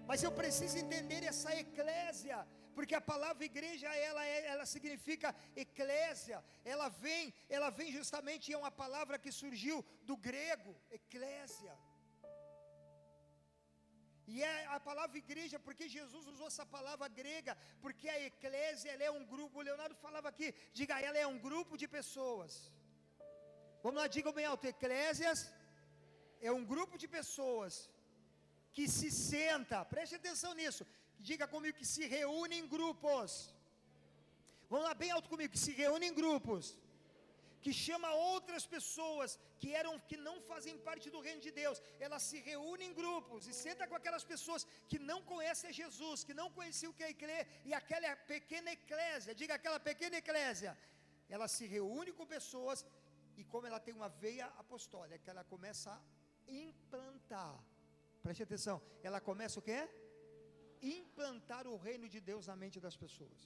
Mas eu preciso entender essa eclésia, porque a palavra igreja, ela significa eclésia. Ela vem justamente, é uma palavra que surgiu do grego, eclésia. E é a palavra igreja, porque Jesus usou essa palavra grega, porque a eclésia, ela é um grupo. O Leonardo falava aqui, diga, ela é um grupo de pessoas. Vamos lá, diga bem alto, eclésias é um grupo de pessoas que se senta, preste atenção nisso, diga comigo, que se reúne em grupos. Vamos lá, bem alto comigo, que se reúne em grupos, que chama outras pessoas que não fazem parte do reino de Deus. Elas se reúnem em grupos e senta com aquelas pessoas que não conhecem Jesus, que não conheciam o que é eclésia, e aquela pequena eclésia, diga, aquela pequena eclésia, ela se reúne com pessoas, e como ela tem uma veia apostólica, ela começa a implantar, preste atenção, ela começa o quê? Implantar o reino de Deus na mente das pessoas.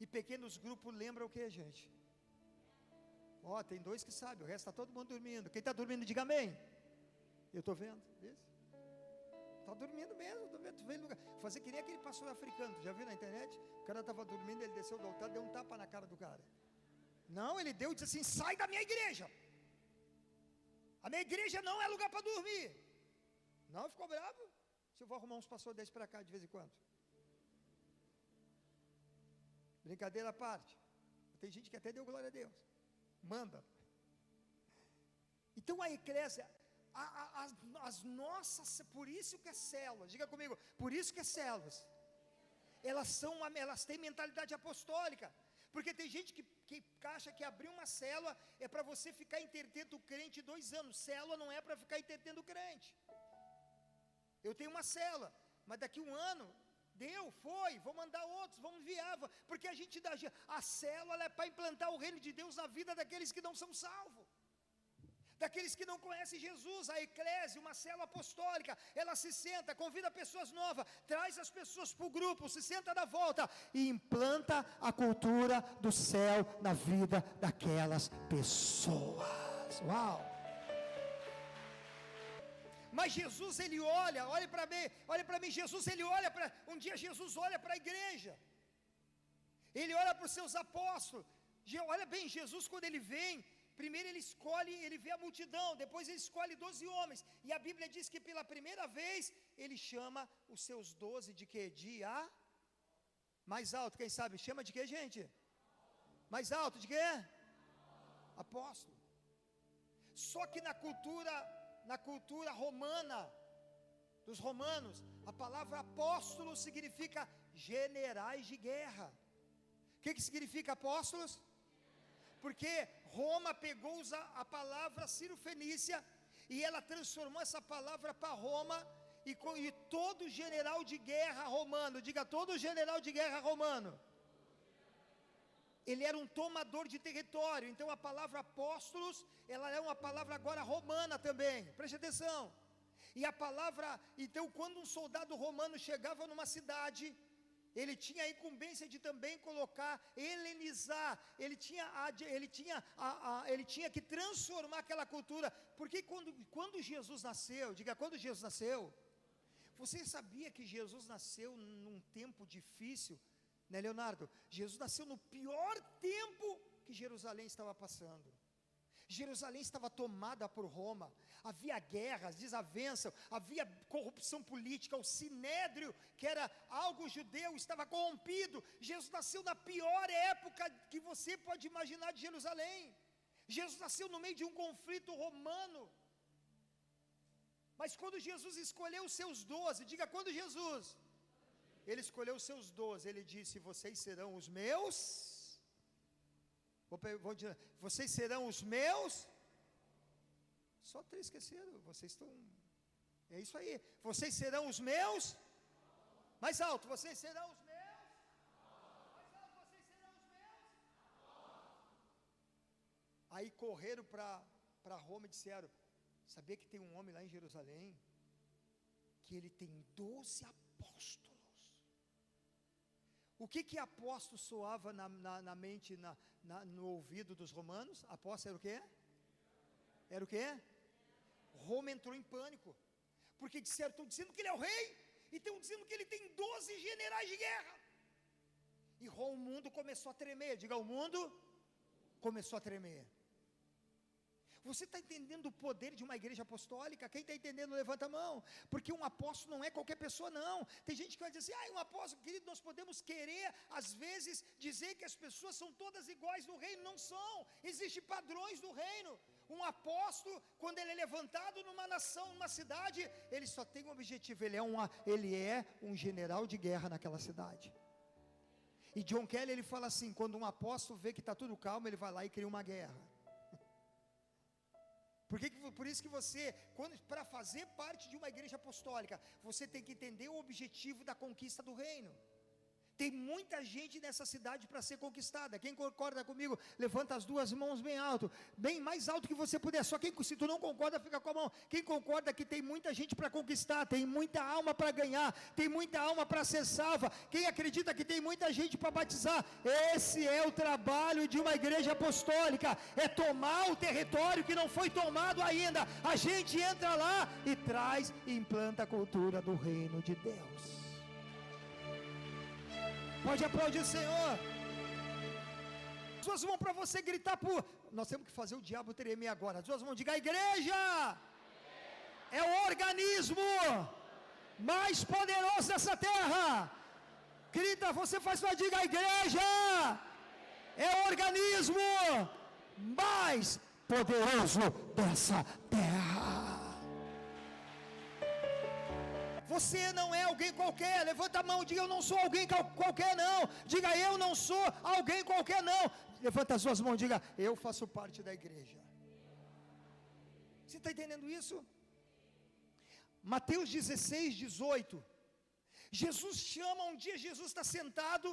E pequenos grupos lembram o que, gente? Ó, tem dois que sabem, o resto está todo mundo dormindo. Quem está dormindo, diga amém. Eu estou vendo, está dormindo mesmo, estou vendo lugar. Fazer que nem aquele pastor africano, já viu na internet? O cara estava dormindo, ele desceu do altar, deu um tapa na cara do cara. Não, ele deu e disse assim, sai da minha igreja. A minha igreja não é lugar para dormir. Não, ficou bravo. Se eu vou arrumar uns pastores desses para cá de vez em quando. Brincadeira à parte. Tem gente que até deu glória a Deus. Manda. Então a eclésia, as nossas, por isso que é células, diga comigo, por isso que é células, elas têm mentalidade apostólica, porque tem gente que acha que abrir uma célula é para você ficar entretendo o crente 2 anos, célula não é para ficar entretendo o crente. Eu tenho uma célula, mas daqui 1 ano, vou mandar outros, vamos enviar, porque a célula é para implantar o reino de Deus na vida daqueles que não são salvos, daqueles que não conhecem Jesus. A eclésia, uma célula apostólica, ela se senta, convida pessoas novas, traz as pessoas para o grupo, se senta na volta e implanta a cultura do céu na vida daquelas pessoas. Uau! Mas Jesus, ele olha para mim, Jesus, ele olha um dia Jesus olha para a igreja, ele olha para os seus apóstolos, olha bem, Jesus quando ele vem, primeiro ele vê a multidão, depois ele escolhe 12 homens, e a Bíblia diz que pela primeira vez, ele chama os seus 12 de quê? Mais alto, quem sabe, chama de quê, gente? Mais alto, de quê? Apóstolo. Só que na cultura romana, dos romanos, a palavra apóstolo significa generais de guerra. O que significa apóstolos? Porque Roma pegou a palavra cirofenícia e ela transformou essa palavra para Roma, e todo general de guerra romano, diga, todo general de guerra romano, ele era um tomador de território. Então a palavra apóstolos, ela é uma palavra agora romana também, preste atenção. E a palavra, então quando um soldado romano chegava numa cidade, ele tinha a incumbência de também colocar, helenizar, ele tinha que transformar aquela cultura, porque quando Jesus nasceu, diga, quando Jesus nasceu, você sabia que Jesus nasceu num tempo difícil, né, Leonardo? Jesus nasceu no pior tempo que Jerusalém estava passando. Jerusalém estava tomada por Roma, havia guerras, desavenças, havia corrupção política, o sinédrio, que era algo judeu, estava corrompido. Jesus nasceu na pior época que você pode imaginar de Jerusalém. Jesus nasceu no meio de um conflito romano. Mas quando Jesus escolheu os seus 12, diga, quando Jesus, ele escolheu os seus 12, ele disse, vocês serão os meus... Vou dizer, vocês serão os meus. Só 3 esqueceram. Vocês estão. É isso aí. Vocês serão os meus. Mais alto. Vocês serão os meus. Mais alto. Vocês serão os meus. Aí correram para Roma e disseram: sabia que tem um homem lá em Jerusalém que ele tem 12 apóstolos? O que apóstolo soava na mente, no ouvido dos romanos? Apóstolo era o quê? Era o quê? Roma entrou em pânico. Porque disseram, estão dizendo que ele é o rei, e estão dizendo que ele tem 12 generais de guerra. E o mundo começou a tremer. Diga, o mundo começou a tremer. Você está entendendo o poder de uma igreja apostólica? Quem está entendendo, levanta a mão. Porque um apóstolo não é qualquer pessoa, não. Tem gente que vai dizer assim, um apóstolo, querido, nós podemos querer, às vezes, dizer que as pessoas são todas iguais no reino. Não são. Existem padrões do reino. Um apóstolo, quando ele é levantado numa nação, numa cidade, ele só tem um objetivo, ele é um general de guerra naquela cidade. E John Kelly, ele fala assim, quando um apóstolo vê que está tudo calmo, ele vai lá e cria uma guerra. Por isso que você, para fazer parte de uma igreja apostólica, você tem que entender o objetivo da conquista do reino. Tem muita gente nessa cidade para ser conquistada. Quem concorda comigo, levanta as duas mãos bem alto, bem mais alto que você puder. Só se tu não concorda, fica com a mão. Quem concorda que tem muita gente para conquistar, tem muita alma para ganhar, tem muita alma para ser salva. Quem acredita que tem muita gente para batizar, esse é o trabalho de uma igreja apostólica, é tomar o território que não foi tomado ainda. A gente entra lá e traz e implanta a cultura do reino de Deus. Pode aplaudir o Senhor. As duas mãos para você gritar nós temos que fazer o diabo tremer agora. As duas mãos, diga, a igreja é o organismo mais poderoso dessa terra. Grita, você faz sua, diga, a igreja é o organismo mais poderoso dessa terra. Você não é alguém qualquer. Levanta a mão, diga, eu não sou alguém qualquer não. Diga, eu não sou alguém qualquer não. Levanta as suas mãos, diga, eu faço parte da igreja. Você está entendendo isso? Mateus 16, 18. Jesus chama, um dia Jesus está sentado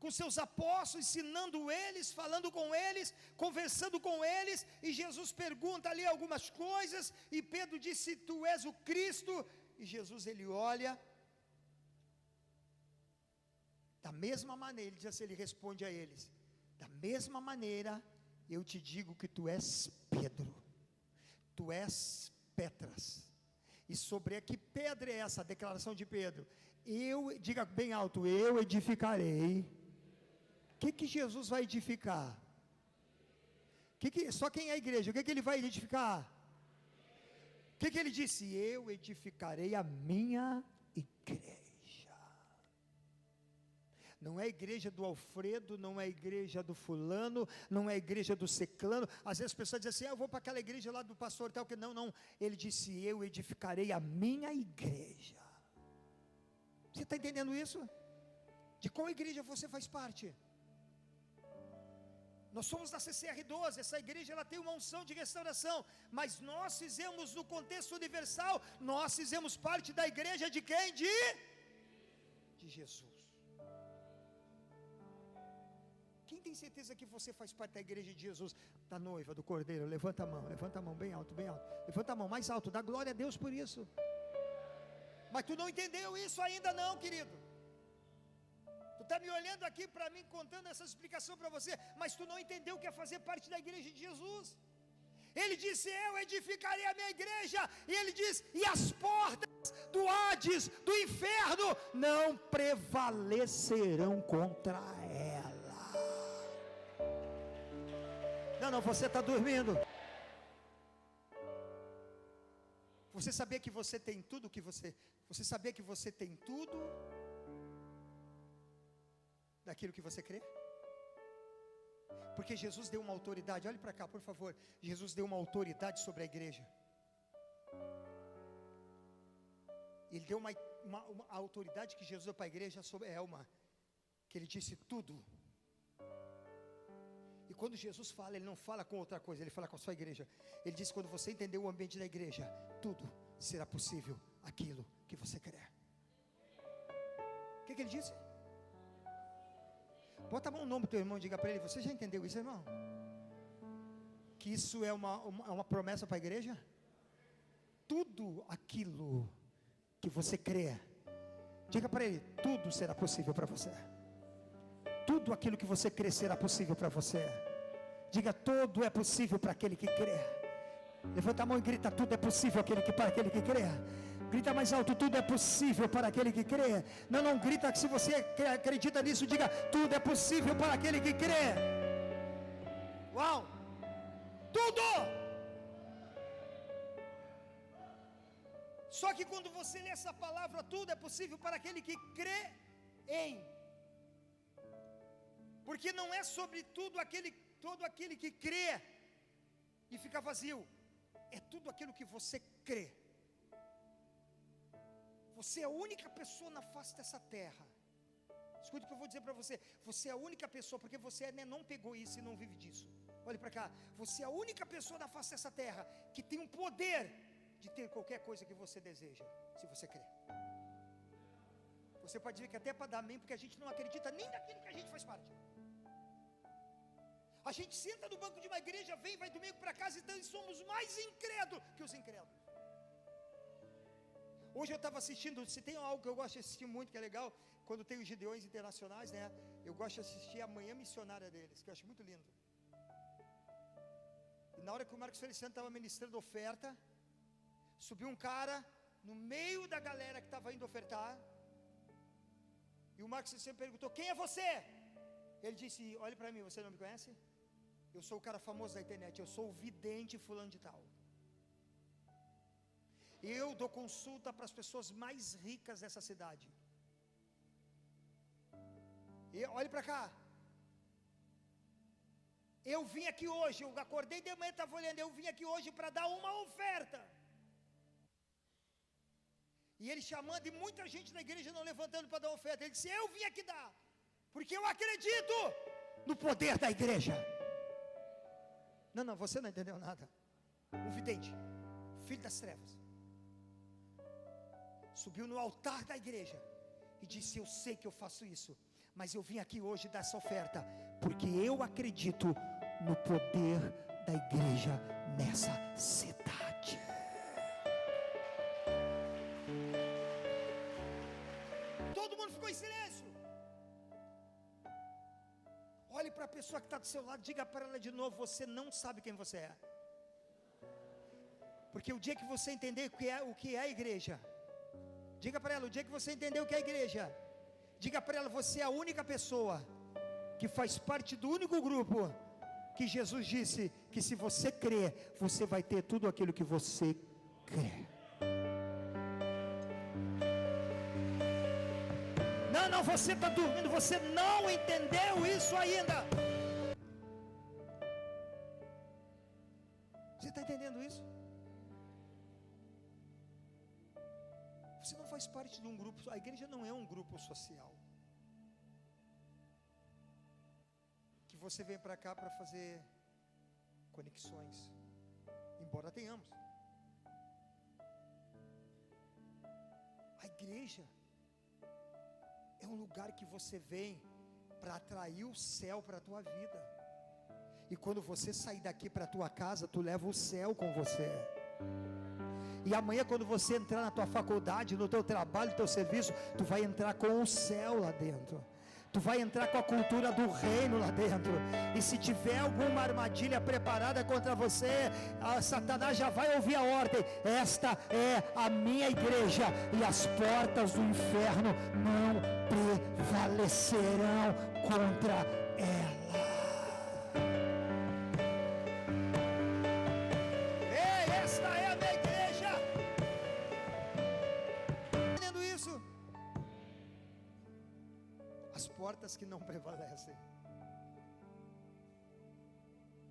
com seus apóstolos, ensinando eles, falando com eles, conversando com eles, e Jesus pergunta ali algumas coisas, e Pedro disse, tu és o Cristo. E Jesus, ele olha, da mesma maneira, ele diz assim, ele responde a eles, da mesma maneira, eu te digo que tu és Pedro, tu és Petras, e sobre que pedra é essa, a declaração de Pedro? Diga bem alto, eu edificarei. O que Jesus vai edificar? Só quem é a igreja, o que ele vai edificar? O que ele disse? Eu edificarei a minha igreja. Não é a igreja do Alfredo, não é a igreja do fulano, não é a igreja do ciclano. Às vezes as pessoas dizem assim, eu vou para aquela igreja lá do pastor tal, que não. Ele disse, eu edificarei a minha igreja. Você está entendendo isso? De qual igreja você faz parte? Nós somos da CCR12, essa igreja ela tem uma unção de restauração, mas nós fizemos no contexto universal, nós fizemos parte da igreja de quem? De Jesus. Quem tem certeza que você faz parte da igreja de Jesus, da noiva, do Cordeiro? Levanta a mão, bem alto, bem alto. Levanta a mão mais alto, dá glória a Deus por isso. Mas tu não entendeu isso ainda não, querido. Tu está me olhando aqui para mim, contando essa explicação para você, mas tu não entendeu o que é fazer parte da igreja de Jesus. Ele disse, eu edificarei a minha igreja, e ele diz, e as portas do Hades, do inferno, não prevalecerão contra ela. Não, você está dormindo. Você sabia que você tem tudo que você sabia que você tem tudo daquilo que você crê? Porque Jesus deu uma autoridade, olhe para cá por favor, Jesus deu uma autoridade sobre a igreja. Ele deu uma autoridade que Jesus deu para a igreja sobre Elma, que ele disse tudo. E quando Jesus fala, ele não fala com outra coisa, ele fala com a sua igreja. Ele diz, quando você entender o ambiente da igreja, tudo será possível, aquilo que você quer. O que ele disse? Bota a mão no nome do teu irmão e diga para ele, você já entendeu isso, irmão? Que isso é uma promessa para a igreja? Tudo aquilo que você crê, diga para ele, tudo será possível para você. Tudo aquilo que você crê será possível para você. Diga, tudo é possível para aquele que crê. Levanta a mão e grita, tudo é possível para aquele que crê. Grita mais alto, tudo é possível para aquele que crê. Não grita que se você acredita nisso, diga, tudo é possível para aquele que crê. Uau! Tudo! Só que quando você lê essa palavra, tudo é possível para aquele que crê em. Porque não é sobre todo aquele que crê e fica vazio. É tudo aquilo que você crê. Você é a única pessoa na face dessa terra. Escute o que eu vou dizer para você. Você é a única pessoa, porque você não pegou isso e não vive disso. Olhe para cá. Você é a única pessoa na face dessa terra que tem um poder de ter qualquer coisa que você deseja, se você crer. Você pode dizer que até para dar amém, porque a gente não acredita nem naquilo que a gente faz parte. A gente senta no banco de uma igreja, vai domingo para casa, então somos mais incrédulos que os incrédulos. Hoje eu estava assistindo, se tem algo que eu gosto de assistir muito, que é legal, quando tem os Gideões internacionais, né? Eu gosto de assistir a manhã missionária deles, que eu acho muito lindo. E na hora que o Marcos Feliciano estava ministrando oferta, subiu um cara no meio da galera que estava indo ofertar, e o Marcos Feliciano perguntou, quem é você? Ele disse, olhe para mim, você não me conhece? Eu sou o cara famoso da internet, eu sou o vidente fulano de tal. Eu dou consulta para as pessoas mais ricas dessa cidade. E olhe para cá. Eu vim aqui hoje, eu acordei de manhã, estava olhando, eu vim aqui hoje para dar uma oferta. E ele chamando, e muita gente na igreja não levantando para dar oferta. Ele disse, eu vim aqui dar, porque eu acredito no poder da igreja. Não, você não entendeu nada. Um vidente, filho das trevas, subiu no altar da igreja e disse, eu sei que eu faço isso, mas eu vim aqui hoje dar essa oferta, porque eu acredito no poder da igreja nessa cidade. Todo mundo ficou em silêncio. Olhe para a pessoa que está do seu lado, diga para ela de novo, você não sabe quem você é. Porque o dia que você entender o que é a igreja, diga para ela, o dia que você entender o que é a igreja, diga para ela, você é a única pessoa que faz parte do único grupo que Jesus disse que se você crer, você vai ter tudo aquilo que você crê. Não, você está dormindo, você não entendeu isso ainda. Você está entendendo isso? Você não faz parte de um grupo, a igreja não é um grupo social, que você vem para cá para fazer conexões, embora tenhamos. A igreja é um lugar que você vem para atrair o céu para a tua vida. E quando você sair daqui para a tua casa, tu leva o céu com você. E amanhã quando você entrar na tua faculdade, no teu trabalho, no teu serviço, tu vai entrar com o céu lá dentro. Tu vai entrar com a cultura do reino lá dentro. E se tiver alguma armadilha preparada contra você, Satanás já vai ouvir a ordem. Esta é a minha igreja, e as portas do inferno não prevalecerão contra ela. Ei, esta é a minha igreja. Entendendo isso? As portas que não prevalecem.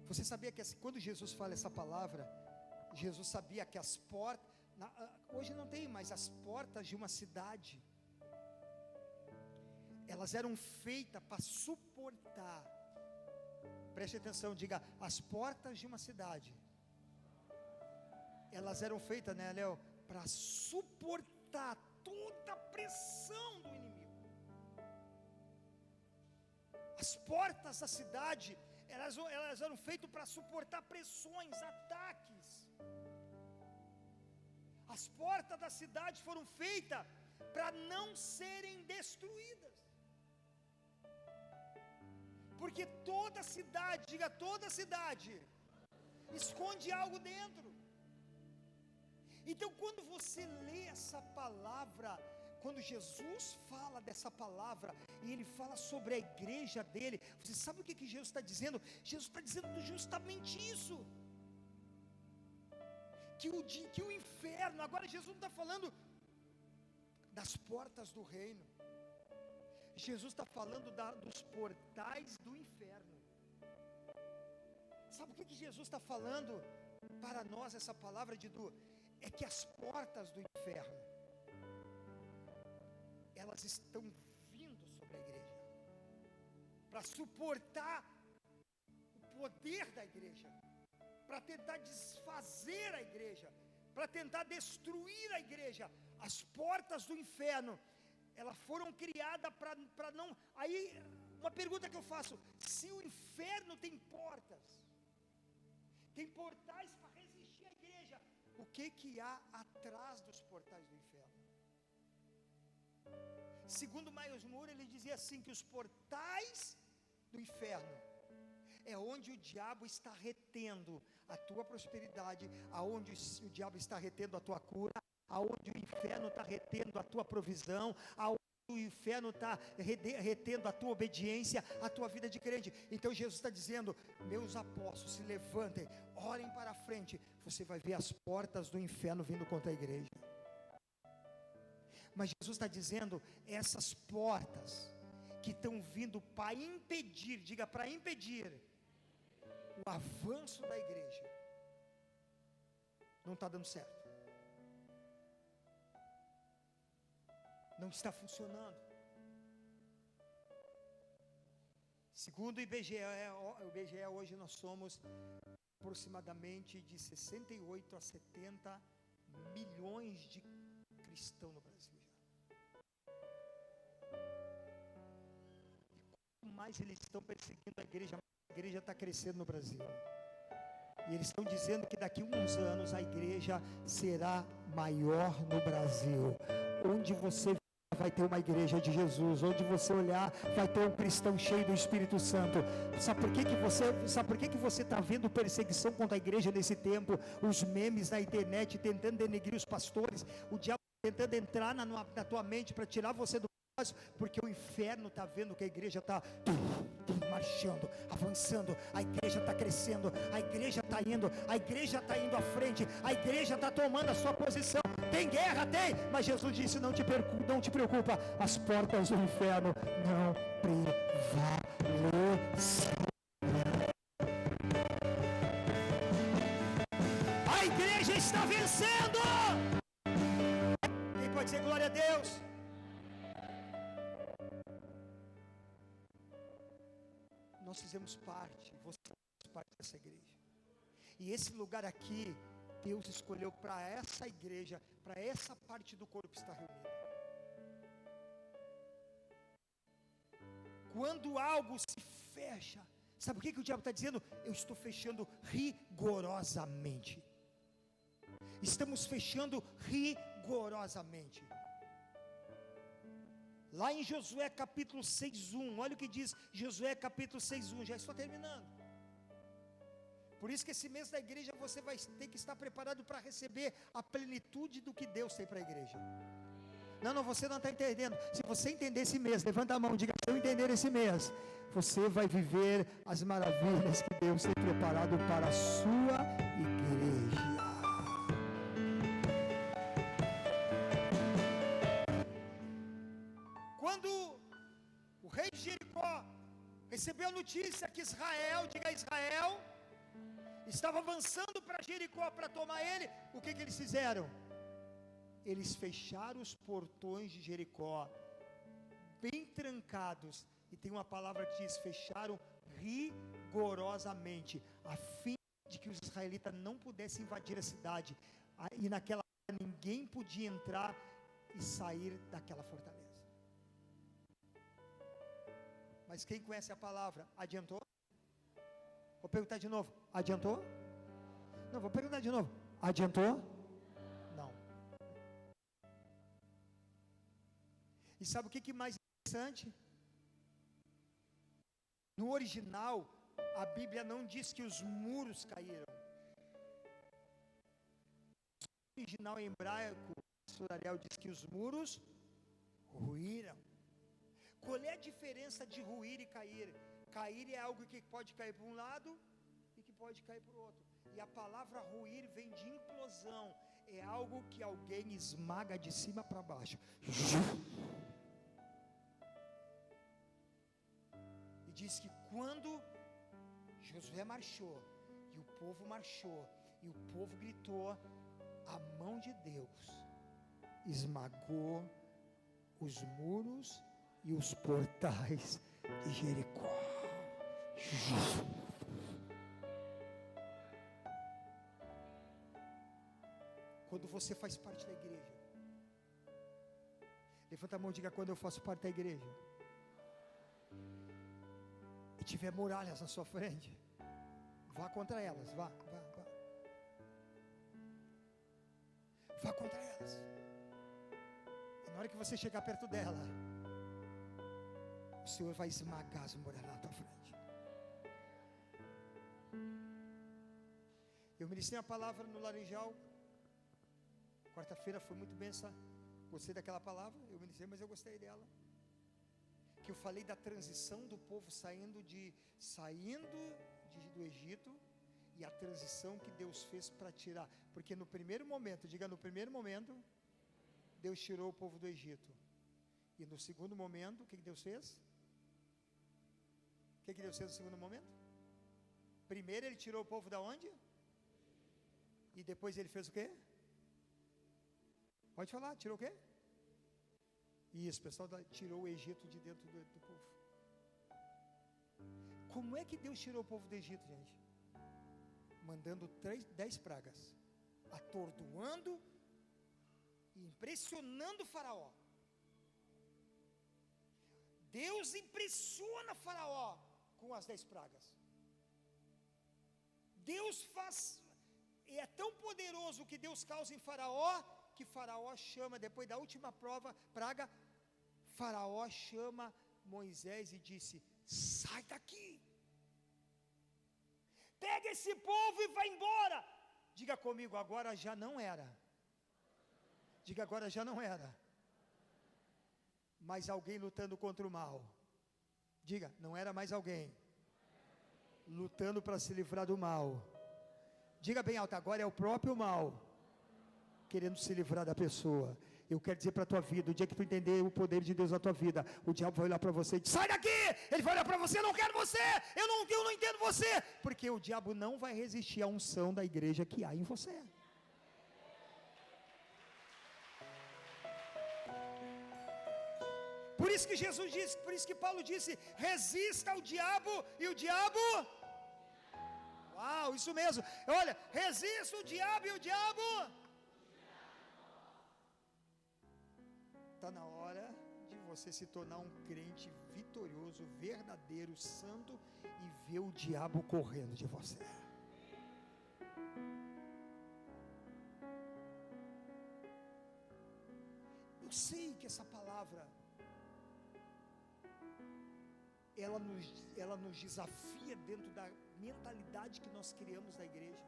Você sabia que quando Jesus fala essa palavra, Jesus sabia que as portas, hoje não tem mais, as portas de uma cidade, elas eram feitas para suportar, preste atenção, diga, as portas de uma cidade, elas eram feitas, né, Léo, para suportar toda a pressão do inimigo. As portas da cidade, elas eram feitas para suportar pressões, ataques. As portas da cidade foram feitas para não serem destruídas. Porque toda cidade, diga toda cidade, esconde algo dentro. Então, quando você lê essa palavra, quando Jesus fala dessa palavra, e Ele fala sobre a igreja dele, você sabe o que Jesus está dizendo? Jesus está dizendo justamente isso, que o inferno, agora Jesus não está falando das portas do reino, Jesus está falando dos portais do inferno. Sabe o que Jesus está falando para nós, essa palavra de Edu? É que as portas do inferno, elas estão vindo sobre a igreja, para suportar o poder da igreja, para tentar desfazer a igreja, para tentar destruir a igreja. As portas do inferno, elas foram criadas para não... Aí, uma pergunta que eu faço: se o inferno tem portas, tem portais para resistir à igreja, o que há atrás dos portais do inferno? Segundo Miles Moore, ele dizia assim, que os portais do inferno é onde o diabo está retendo a tua prosperidade, aonde o diabo está retendo a tua cura, aonde o inferno está retendo a tua provisão, aonde o inferno está retendo a tua obediência, a tua vida de crente. Então Jesus está dizendo: meus apóstolos, se levantem, olhem para a frente, você vai ver as portas do inferno vindo contra a igreja. Mas Jesus está dizendo, essas portas que estão vindo para impedir, diga, para impedir o avanço da igreja, não está dando certo, não está funcionando. Segundo o IBGE, hoje nós somos aproximadamente de 68 a 70 milhões de cristãos no Brasil já. E quanto mais eles estão perseguindo a igreja, mais a igreja está crescendo no Brasil. E eles estão dizendo que daqui a uns anos a igreja será maior no Brasil. Onde você vai ter uma igreja de Jesus, onde você olhar, vai ter um cristão cheio do Espírito Santo. Sabe por que você está vendo perseguição contra a igreja nesse tempo? Os memes na internet tentando denegrir os pastores, o diabo tentando entrar na tua mente para tirar você do propósito, porque o inferno está vendo que a igreja está marchando, avançando, a igreja está crescendo, a igreja está indo, à frente, a igreja está tomando a sua posição. Tem guerra? Tem, mas Jesus disse: não te preocupa, as portas do inferno não prevalecem. A igreja está vencendo. Quem pode dizer glória a Deus? Nós fizemos parte, você faz parte dessa igreja, e esse lugar aqui Deus escolheu para essa igreja, para essa parte do corpo estar reunida. Quando algo se fecha, sabe o que o diabo está dizendo? Eu estou fechando rigorosamente. Estamos fechando rigorosamente. Lá em Josué capítulo 6:1, olha o que diz Josué capítulo 6:1, já estou terminando. Por isso que esse mês da igreja você vai ter que estar preparado para receber a plenitude do que Deus tem para a igreja. Não, você não está entendendo. Se você entender esse mês, levanta a mão, diga: se eu entender esse mês, você vai viver as maravilhas que Deus tem preparado para a sua igreja. Quando o rei de Jericó recebeu a notícia que Israel, diga Israel, estava avançando para Jericó para tomar ele, o que eles fizeram? Eles fecharam os portões de Jericó, bem trancados, e tem uma palavra que diz: fecharam rigorosamente, a fim de que os israelitas não pudessem invadir a cidade, e naquela hora ninguém podia entrar e sair daquela fortaleza. Mas quem conhece a palavra, adiantou? Vou perguntar de novo, adiantou? Não, vou perguntar de novo, adiantou? Não. E sabe o que mais interessante? No original, a Bíblia não diz que os muros caíram. original em hebraico, o Ariel diz que os muros ruíram. Qual é a diferença de ruir e cair? Cair é algo que pode cair para um lado e que pode cair para o outro. E a palavra ruir vem de implosão. É algo que alguém esmaga de cima para baixo. E diz que quando Josué marchou, e o povo marchou, e o povo gritou, a mão de Deus esmagou os muros e os portais de Jericó. Quando você faz parte da igreja, levanta a mão e diga: quando eu faço parte da igreja e tiver muralhas na sua frente, vá contra elas, vá contra elas. E na hora que você chegar perto dela, o Senhor vai esmagar as muralhas na tua frente. Eu ministrei a palavra no Laranjal, quarta-feira, foi muito benção. Gostei daquela palavra, eu ministrei, mas eu gostei dela. Que eu falei da transição do povo saindo do Egito, e a transição que Deus fez para tirar. Porque no primeiro momento, diga, no primeiro momento, Deus tirou o povo do Egito. E no segundo momento, o que Deus fez? O que Deus fez no segundo momento? Primeiro ele tirou o povo da onde? E depois ele fez o quê? Pode falar, tirou o quê? Isso, pessoal, tirou o Egito de dentro do povo. Como é que Deus tirou o povo do Egito, gente? Mandando 10 pragas, atordoando e impressionando o faraó. Deus impressiona Faraó com as 10 pragas. Deus faz, é tão poderoso que Deus causa em Faraó, que Faraó chama, depois da última praga, Faraó chama Moisés e disse: sai daqui, pega esse povo e vai embora. Diga comigo, agora já não era. Diga, agora já não era. Mas alguém lutando contra o mal. Diga, não era mais alguém lutando para se livrar do mal. Diga bem alto, agora é o próprio mal querendo se livrar da pessoa. Eu quero dizer para a tua vida, o dia que tu entender o poder de Deus na tua vida, o diabo vai olhar para você e dizer: sai daqui! Ele vai olhar para você: eu não quero você, eu não entendo você, porque o diabo não vai resistir à unção da igreja que há em você. Por isso que Jesus disse, por isso que Paulo disse: resista ao diabo e o diabo... Uau, isso mesmo. Olha, resista o diabo e o diabo... Está na hora de você se tornar um crente vitorioso, verdadeiro, santo, e ver o diabo correndo de você. Eu sei que essa palavra ela nos desafia dentro da mentalidade que nós criamos da igreja.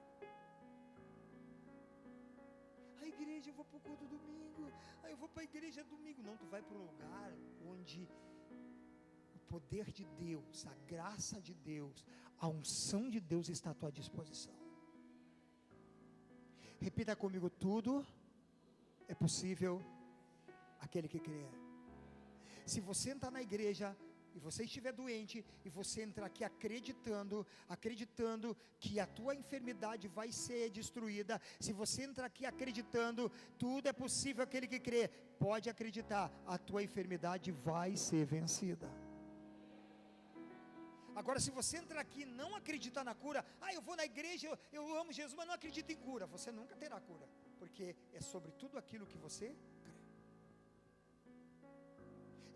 A igreja, eu vou para o culto domingo, eu vou para a igreja domingo. Não, tu vai para um lugar onde o poder de Deus, a graça de Deus, a unção de Deus está à tua disposição. Repita comigo: tudo é possível aquele que crê. Se você entrar na igreja e você estiver doente, e você entrar aqui acreditando que a tua enfermidade vai ser destruída, se você entrar aqui acreditando, tudo é possível aquele que crê, pode acreditar, a tua enfermidade vai ser vencida. Agora, se você entrar aqui e não acreditar na cura, eu vou na igreja, eu amo Jesus, mas não acredito em cura, você nunca terá cura, porque é sobre tudo aquilo que você crê.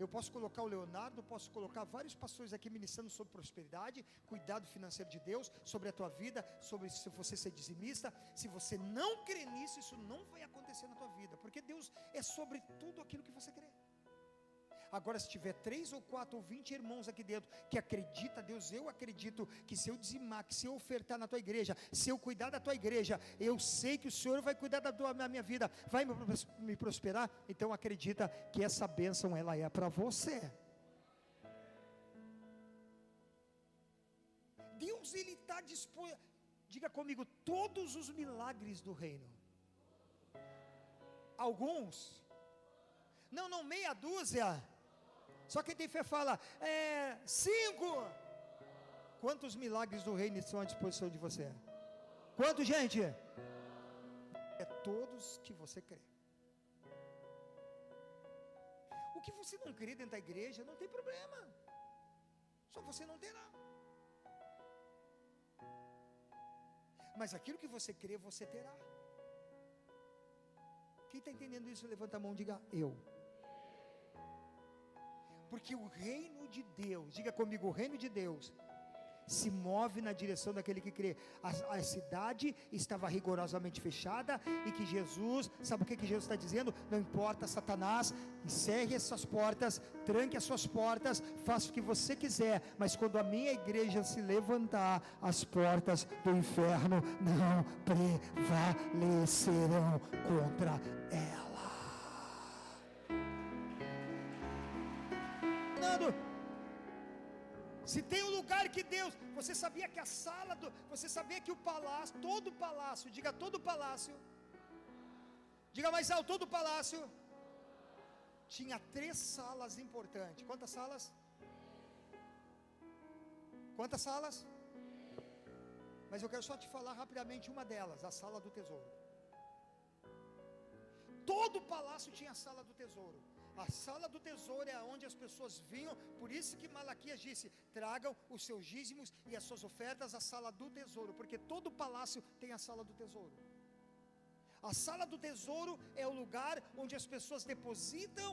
Eu posso colocar o Leonardo, posso colocar vários pastores aqui ministrando sobre prosperidade, cuidado financeiro de Deus, sobre a tua vida, sobre se você ser dizimista. Se você não crê nisso, isso não vai acontecer na tua vida, porque Deus é sobre tudo aquilo que você crê. Agora, se tiver 3 ou 4 ou 20 irmãos aqui dentro que acredita, Deus, eu acredito que se eu dizimar, que se eu ofertar na tua igreja, se eu cuidar da tua igreja, eu sei que o Senhor vai cuidar da minha vida, vai me prosperar. Então acredita que essa bênção ela é para você. Deus, Ele está disposto. Diga comigo, todos os milagres do reino. Alguns? Não, meia dúzia. Só quem tem fé fala, 5. Quantos milagres do reino estão à disposição de você? Quantos, gente? É todos que você crê. O que você não crê dentro da igreja, não tem problema. Só você não terá. Mas aquilo que você crê, você terá. Quem está entendendo isso, levanta a mão e diga, eu. Porque o reino de Deus, diga comigo, o reino de Deus se move na direção daquele que crê. A cidade estava rigorosamente fechada, e que Jesus, sabe o que Jesus está dizendo? Não importa, Satanás, encerre essas portas, tranque as suas portas, faça o que você quiser, mas quando a minha igreja se levantar, as portas do inferno não prevalecerão contra ela. Se tem um lugar que Deus, você sabia que você sabia que o palácio, todo o palácio, diga todo o palácio, diga mais alto, todo o palácio, tinha 3 salas importantes. Quantas salas? Quantas salas? Mas eu quero só te falar rapidamente uma delas, a sala do tesouro. Todo o palácio tinha a sala do tesouro. A sala do tesouro é onde as pessoas vinham. Por isso que Malaquias disse, tragam os seus dízimos e as suas ofertas à sala do tesouro, porque todo palácio tem a sala do tesouro. A sala do tesouro é o lugar onde as pessoas depositam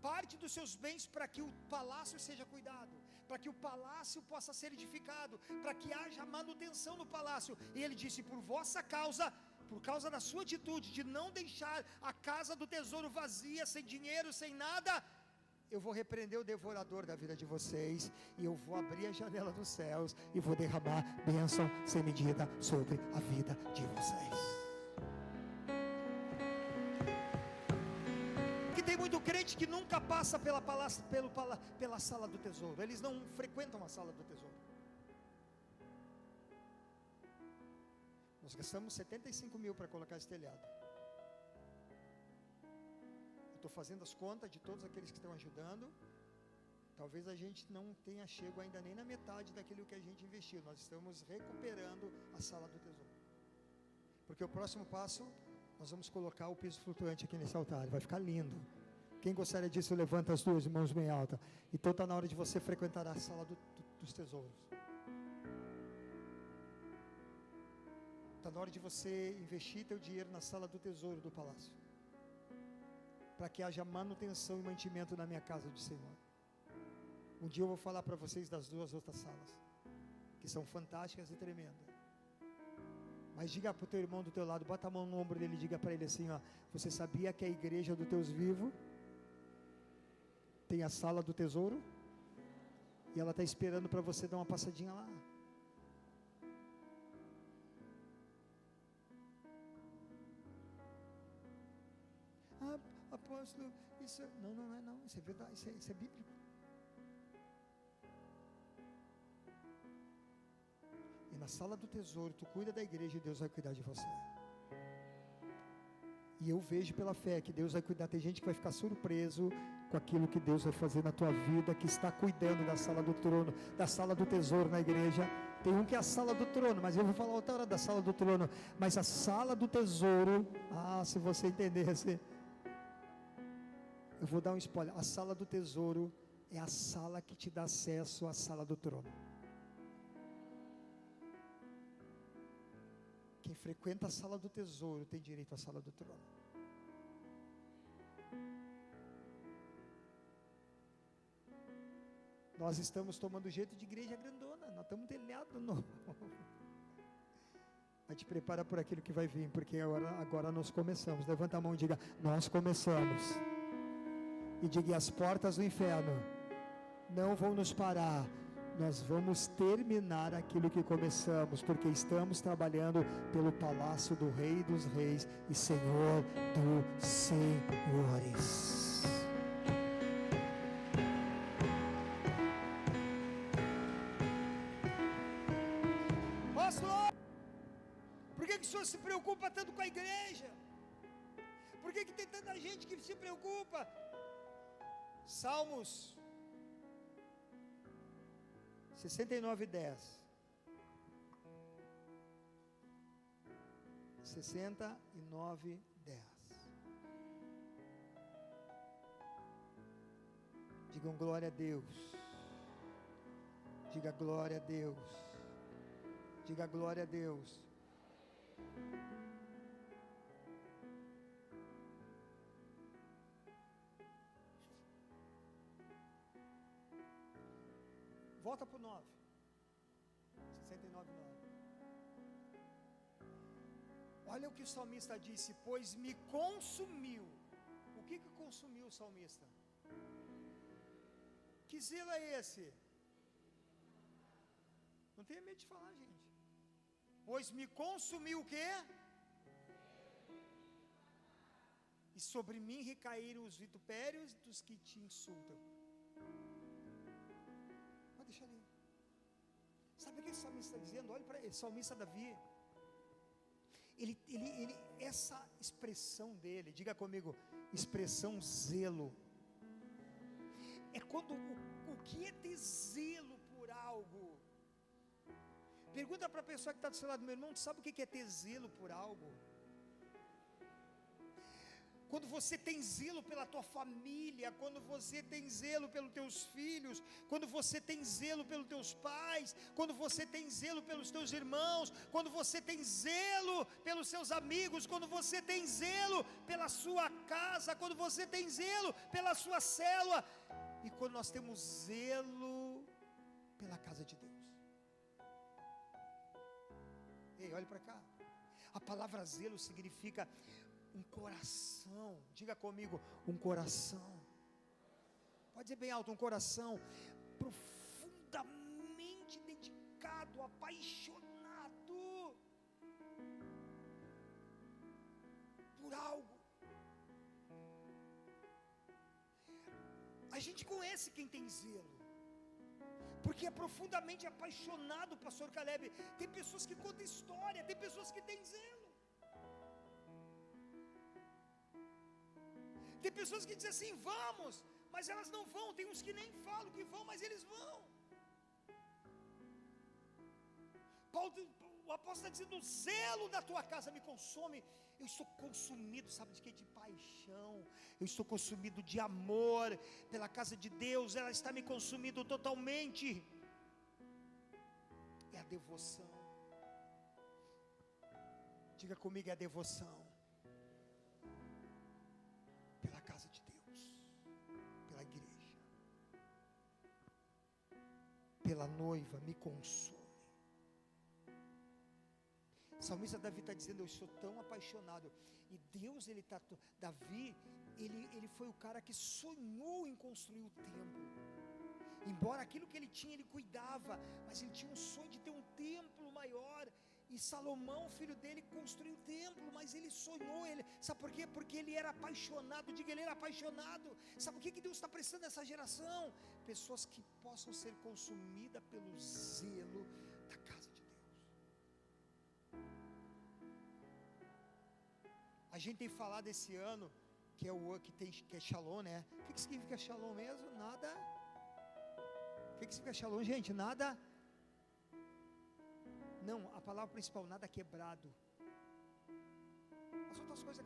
parte dos seus bens, para que o palácio seja cuidado, para que o palácio possa ser edificado, para que haja manutenção no palácio. E ele disse, por vossa causa, por causa da sua atitude de não deixar a casa do tesouro vazia, sem dinheiro, sem nada, eu vou repreender o devorador da vida de vocês, e eu vou abrir a janela dos céus, e vou derramar bênção sem medida sobre a vida de vocês. Que tem muito crente que nunca passa pela sala do tesouro, eles não frequentam a sala do tesouro. Nós gastamos 75 mil para colocar esse telhado. Eu estou fazendo as contas de todos aqueles que estão ajudando. Talvez a gente não tenha chego ainda nem na metade daquilo que a gente investiu. Nós estamos recuperando a sala do tesouro. Porque o próximo passo, nós vamos colocar o piso flutuante aqui nesse altar. Vai ficar lindo. Quem gostaria disso, levanta as 2 mãos bem altas. Então está na hora de você frequentar a sala dos tesouros. Está na hora de você investir teu dinheiro na sala do tesouro do palácio, para que haja manutenção e mantimento na minha casa de Senhor. Um dia eu vou falar para vocês das 2 outras salas, que são fantásticas e tremendas. Mas diga para o teu irmão do teu lado, bota a mão no ombro dele e diga para ele assim, ó, você sabia que a igreja do Deus vivo tem a sala do tesouro? E ela está esperando para você dar uma passadinha lá. Apóstolo, isso não é não, isso é verdade, isso é bíblico. E na sala do tesouro, tu cuida da igreja e Deus vai cuidar de você. E eu vejo pela fé que Deus vai cuidar. Tem gente que vai ficar surpreso com aquilo que Deus vai fazer na tua vida, que está cuidando da sala do trono, da sala do tesouro na igreja. Tem um que é a sala do trono, mas eu vou falar outra hora da sala do trono. Mas a sala do tesouro, se você entendesse, eu vou dar um spoiler. A sala do tesouro é a sala que te dá acesso à sala do trono. Quem frequenta a sala do tesouro tem direito à sala do trono. Nós estamos tomando jeito de igreja grandona. Nós estamos telhado novo. Vai te preparar por aquilo que vai vir, porque agora nós começamos. Levanta a mão e diga, nós começamos. E diga: as portas do inferno não vão nos parar. Nós vamos terminar aquilo que começamos, porque estamos trabalhando pelo palácio do Rei dos Reis e Senhor dos Senhores. Pastor, por que o senhor se preocupa tanto com a igreja? Por que tem tanta gente que se preocupa? Salmos 69:10. 69:10. Digam glória a Deus. Diga glória a Deus. Diga glória a Deus. Volta para o 9. 69:9. Olha o que o salmista disse: pois me consumiu. O que consumiu o salmista? Que zelo é esse? Não tenha medo de falar, gente. Pois me consumiu o quê? E sobre mim recaíram os vitupérios dos que te insultam. Pode deixar ali. Sabe o que esse salmista está dizendo? Olha para ele, salmista Davi. Ele, essa expressão dele, diga comigo, expressão zelo. É quando o que é ter zelo por algo? Pergunta para a pessoa que está do seu lado: meu irmão, tu sabe o que é ter zelo por algo? Quando você tem zelo pela tua família, quando você tem zelo pelos teus filhos, quando você tem zelo pelos teus pais, quando você tem zelo pelos teus irmãos, quando você tem zelo pelos seus amigos, quando você tem zelo pela sua casa, quando você tem zelo pela sua célula, e quando nós temos zelo pela casa de Deus. Ei, olhe para cá. A palavra zelo significa um coração. Diga comigo, um coração. Pode dizer bem alto: um coração profundamente dedicado, apaixonado por algo. A gente conhece quem tem zelo, porque é profundamente apaixonado, pastor Caleb. Tem pessoas que contam história, tem pessoas que têm zelo. Tem pessoas que dizem assim: vamos, mas elas não vão. Tem uns que nem falam que vão, mas eles vão. O apóstolo está dizendo: o zelo da tua casa me consome. Eu estou consumido, sabe de quê? De paixão. Eu estou consumido de amor pela casa de Deus. Ela está me consumindo totalmente. É a devoção. Diga comigo, é a devoção pela casa de Deus, pela igreja, pela noiva, me consome. O salmista Davi está dizendo: eu sou tão apaixonado. E Deus, Davi, ele foi o cara que sonhou em construir o templo. Embora aquilo que ele tinha, ele cuidava, mas ele tinha um sonho de ter um templo maior. E Salomão, filho dele, construiu o templo, mas ele sonhou. Sabe por quê? Porque ele era apaixonado. Diga, ele era apaixonado. Sabe o que Deus está precisando nessa geração? Pessoas que possam ser consumidas pelo zelo da casa de Deus. A gente tem falado esse ano que é Shalom, né? O que significa Shalom mesmo? Nada. O que significa Shalom, gente? Nada. Não, a palavra principal: nada quebrado. As outras coisas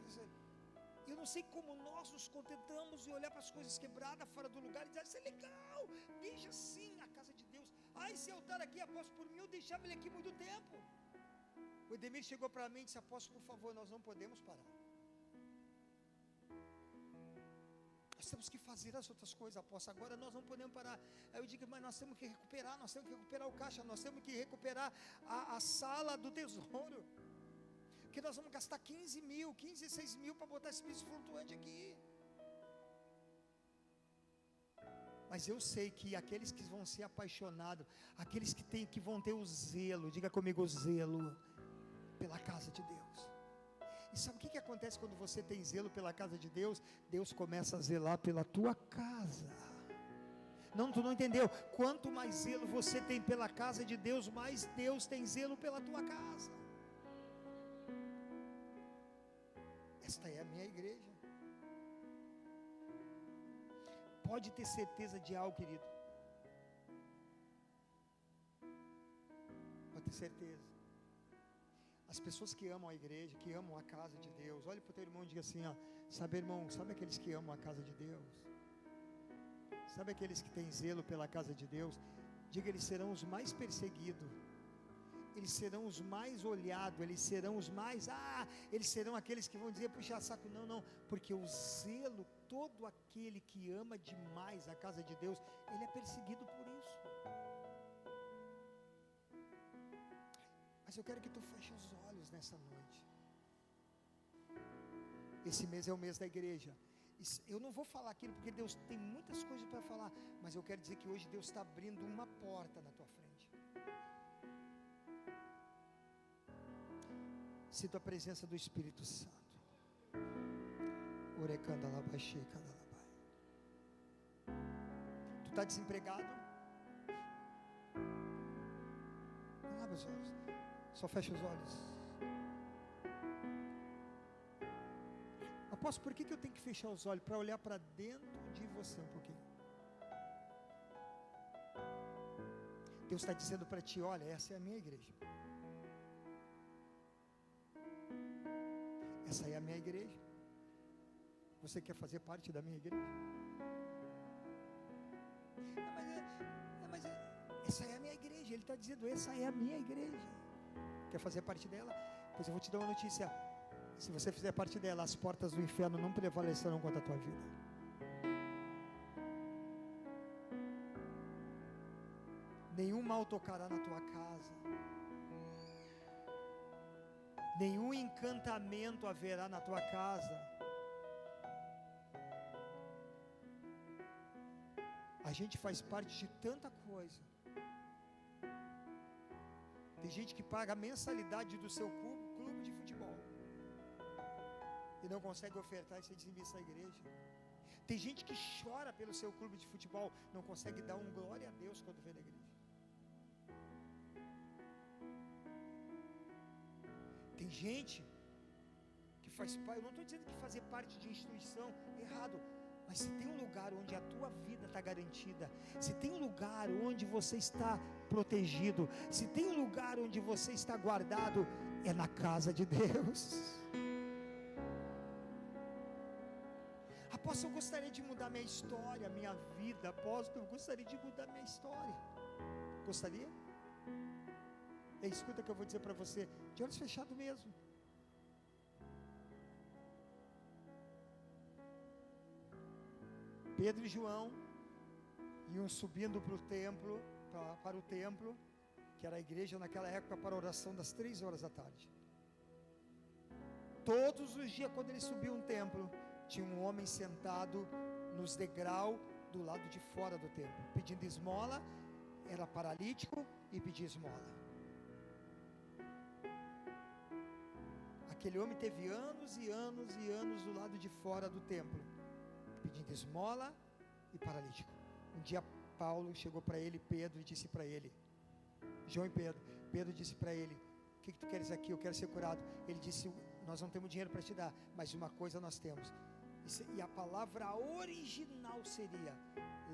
que eu não sei como nós nos contentamos de olhar para as coisas quebradas, fora do lugar, e dizer: isso é legal, deixa assim a casa de Deus. Esse altar aqui, apóstolo, por mim eu deixava ele aqui muito tempo. O Edemir chegou para mim e disse: apóstolo, por favor, nós não podemos parar. Nós temos que fazer as outras coisas, apóstolo. Agora nós não podemos parar. Aí eu digo: mas nós temos que recuperar. Nós temos que recuperar o caixa. Nós temos que recuperar a sala do tesouro. Porque nós vamos gastar 15 mil, 16 mil para botar esse piso flutuante aqui. Mas eu sei que aqueles que vão ser apaixonados, aqueles que vão ter o zelo, diga comigo, o zelo pela casa de Deus. E sabe o que acontece quando você tem zelo pela casa de Deus? Deus começa a zelar pela tua casa. Não, tu não entendeu? Quanto mais zelo você tem pela casa de Deus, mais Deus tem zelo pela tua casa. Esta é a minha igreja. Pode ter certeza de algo, querido. Pode ter certeza. As pessoas que amam a igreja, que amam a casa de Deus, olhe para o teu irmão e diga assim, ó, sabe, irmão, sabe aqueles que amam a casa de Deus? Sabe aqueles que têm zelo pela casa de Deus? Diga, eles serão os mais perseguidos, eles serão os mais olhados, eles serão os mais, eles serão aqueles que vão dizer, puxa saco, não, porque o zelo, todo aquele que ama demais a casa de Deus, ele é perseguido por isso. Mas eu quero que tu feche os olhos nessa noite. Esse mês é o mês da igreja. Eu não vou falar aquilo porque Deus tem muitas coisas para falar, mas eu quero dizer que hoje Deus está abrindo uma porta na tua frente. Sinto a presença do Espírito Santo. Tu está desempregado? Não abre os olhos, só fecha os olhos. Apóstolo, por que eu tenho que fechar os olhos? Para olhar para dentro de você um pouquinho. Deus está dizendo para ti, olha, essa é a minha igreja. Essa é a minha igreja. Você quer fazer parte da minha igreja? Mas essa é a minha igreja. Ele está dizendo, essa é a minha igreja. Quer fazer parte dela? Pois eu vou te dar uma notícia. Se você fizer parte dela, as portas do inferno não prevalecerão contra a tua vida. Nenhum mal tocará na tua casa. Nenhum encantamento haverá na tua casa. A gente faz parte de tanta coisa. Tem gente que paga a mensalidade do seu clube de futebol e não consegue ofertar e ser dizimista à igreja. Tem gente que chora pelo seu clube de futebol, não consegue dar um glória a Deus quando vem na igreja. Tem gente que faz parte, eu não estou dizendo que fazer parte de instituição é errado, mas se tem um lugar onde a tua vida está garantida, se tem um lugar onde você está protegido, se tem um lugar onde você está guardado, é na casa de Deus. Apóstolo, eu gostaria de mudar minha história, minha vida. Apóstolo, eu gostaria de mudar minha história. Gostaria? Escuta o que eu vou dizer para você, de olhos fechados mesmo. Pedro e João iam subindo para o templo, que era a igreja naquela época, para a oração das 3 horas da tarde. Todos os dias, quando eles subiam o templo, tinha um homem sentado nos degraus do lado de fora do templo, pedindo esmola. Era paralítico e pedia esmola. Aquele homem teve anos e anos e anos do lado de fora do templo, pedindo esmola e paralítico. Um dia Paulo chegou para ele, Pedro, e disse para ele, João e Pedro disse para ele, o que tu queres aqui? Eu quero ser curado. Ele disse, nós não temos dinheiro para te dar, mas uma coisa nós temos. E a palavra original seria,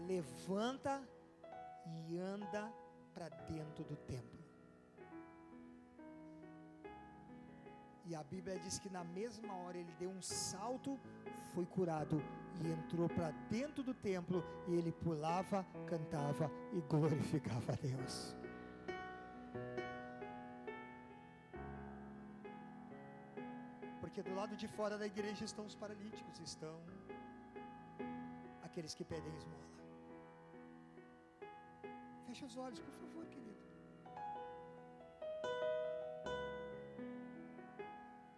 levanta e anda para dentro do templo. E a Bíblia diz que na mesma hora ele deu um salto, foi curado e entrou para dentro do templo, e ele pulava, cantava e glorificava a Deus. Porque do lado de fora da igreja estão os paralíticos, estão aqueles que pedem esmola. Fecha os olhos, por favor, querido.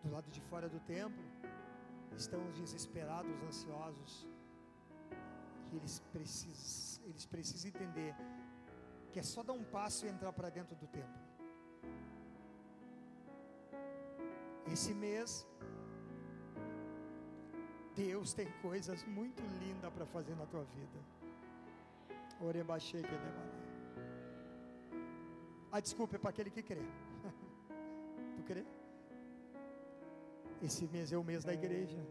Do lado de fora do templo estão os desesperados, os ansiosos, que eles precisam entender que é só dar um passo e entrar para dentro do templo. Esse mês, Deus tem coisas muito lindas para fazer na tua vida. Desculpa, é para aquele que crê. Tu crê? Esse mês é o mês da igreja.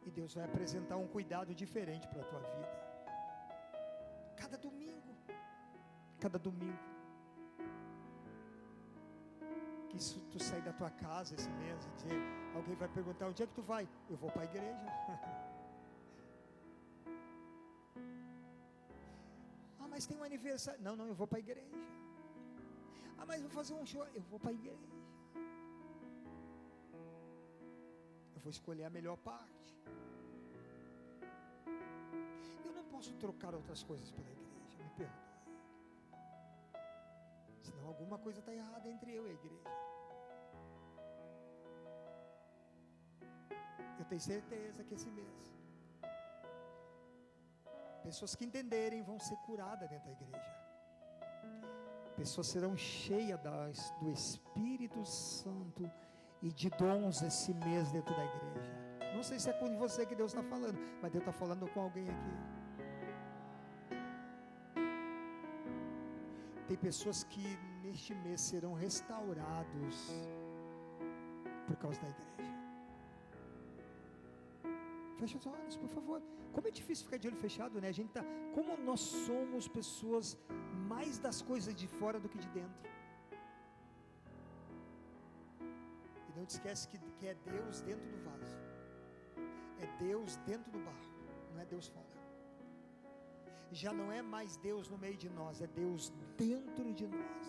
E Deus vai apresentar um cuidado diferente para a tua vida. Cada domingo. Que isso tu sair da tua casa esse mês e dizer, alguém vai perguntar, onde é que tu vai? Eu vou para a igreja. Mas tem um aniversário. Não, eu vou para a igreja. Mas vou fazer um show. Eu vou para a igreja. Eu vou escolher a melhor parte. Eu não posso trocar outras coisas pela igreja. Me perdoe. Senão alguma coisa está errada entre eu e a igreja. Eu tenho certeza que esse mês pessoas que entenderem vão ser curadas dentro da igreja. Pessoas serão cheias do Espírito Santo e de dons esse mês dentro da igreja. Não sei se é com você que Deus está falando, mas Deus está falando com alguém aqui. Tem pessoas que neste mês serão restaurados por causa da igreja. Fecha os olhos, por favor. Como é difícil ficar de olho fechado, né? Como nós somos pessoas mais das coisas de fora do que de dentro. E não te esquece que é Deus dentro do vaso. É Deus dentro do barro, não é Deus fora. Já não é mais Deus no meio de nós, é Deus dentro de nós.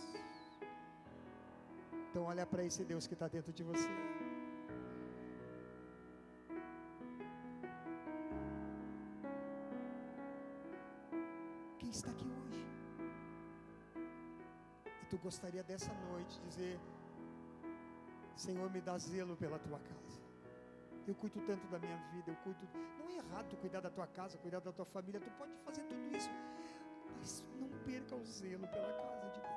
Então olha para esse Deus que está dentro de você. Quem está aqui hoje e tu gostaria dessa noite dizer, Senhor, me dá zelo pela tua casa. Eu cuido tanto da minha vida, não é errado tu cuidar da tua casa, cuidar da tua família, tu pode fazer tudo isso, mas não perca o zelo pela casa de Deus.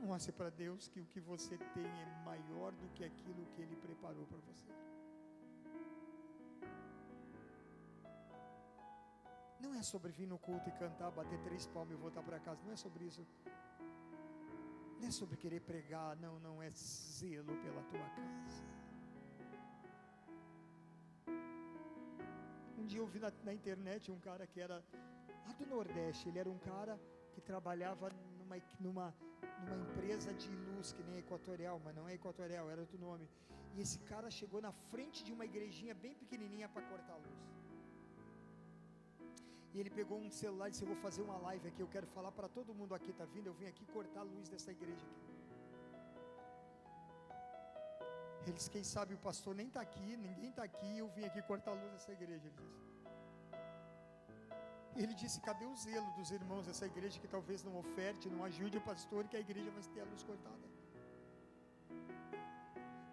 Mostre para Deus que o que você tem é maior do que aquilo que Ele preparou para você. Não é sobre vir no culto e cantar, bater 3 palmas e voltar para casa. Não é sobre isso. Não é sobre querer pregar. Não é zelo pela tua casa. Um dia eu vi na internet um cara que era lá do Nordeste. Ele era um cara que trabalhava numa empresa de luz, que nem Equatorial, mas não é Equatorial, era outro nome. E esse cara chegou na frente de uma igrejinha bem pequenininha para cortar a luz. E ele pegou um celular e disse, eu vou fazer uma live aqui, eu quero falar para todo mundo aqui, tá vindo? Eu vim aqui cortar a luz dessa igreja aqui. Ele disse, quem sabe o pastor nem está aqui, ninguém está aqui, eu vim aqui cortar a luz dessa igreja, ele disse. Ele disse, cadê o zelo dos irmãos dessa igreja que talvez não oferte, não ajude o pastor, que a igreja vai ter a luz cortada?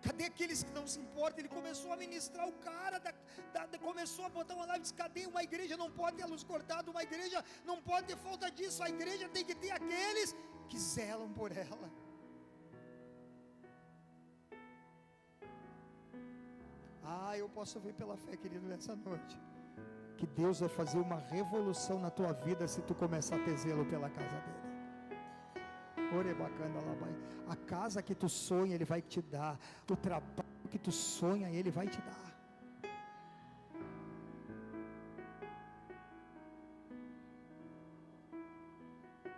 Cadê aqueles que não se importam? Ele começou a ministrar o cara, começou a botar uma live e disse, cadê uma igreja? Não pode ter a luz cortada, uma igreja não pode ter falta disso, a igreja tem que ter aqueles que zelam por ela. Eu posso ver pela fé, querido, nessa noite, que Deus vai fazer uma revolução na tua vida se tu começar a ter zelo pela casa dele. A casa que tu sonha, Ele vai te dar. O trabalho que tu sonha, Ele vai te dar.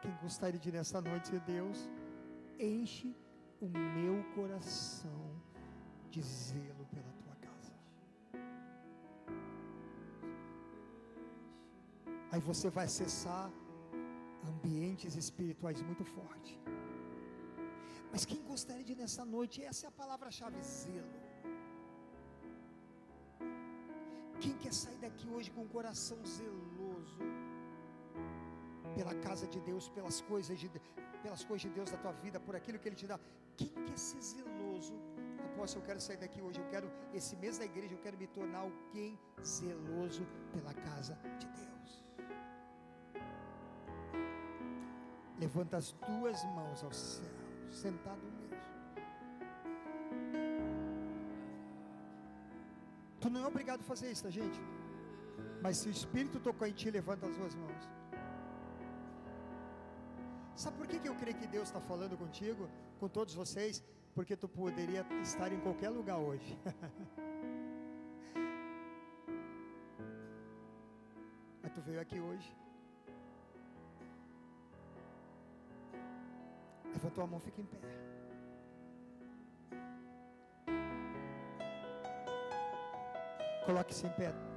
Quem gostaria de nessa noite dizer, Deus, enche o meu coração de zelo pela tua casa. Aí você vai acessar ambientes espirituais muito fortes. Mas quem gostaria de nessa noite, essa é a palavra-chave, zelo. Quem quer sair daqui hoje com o coração zeloso pela casa de Deus, pelas coisas de Deus, pelas coisas de Deus da tua vida, por aquilo que Ele te dá. Quem quer ser zeloso? Apóstolo, eu quero sair daqui hoje, esse mês da igreja, eu quero me tornar alguém zeloso pela casa de Deus. Levanta as tuas mãos ao céu, sentado mesmo. Tu não é obrigado a fazer isso, tá, gente? Mas se o Espírito tocou em ti, levanta as duas mãos. Sabe por que eu creio que Deus está falando contigo, com todos vocês? Porque tu poderia estar em qualquer lugar hoje. Mas tu veio aqui hoje. Levantou a mão, fica em pé. Coloque-se em pé.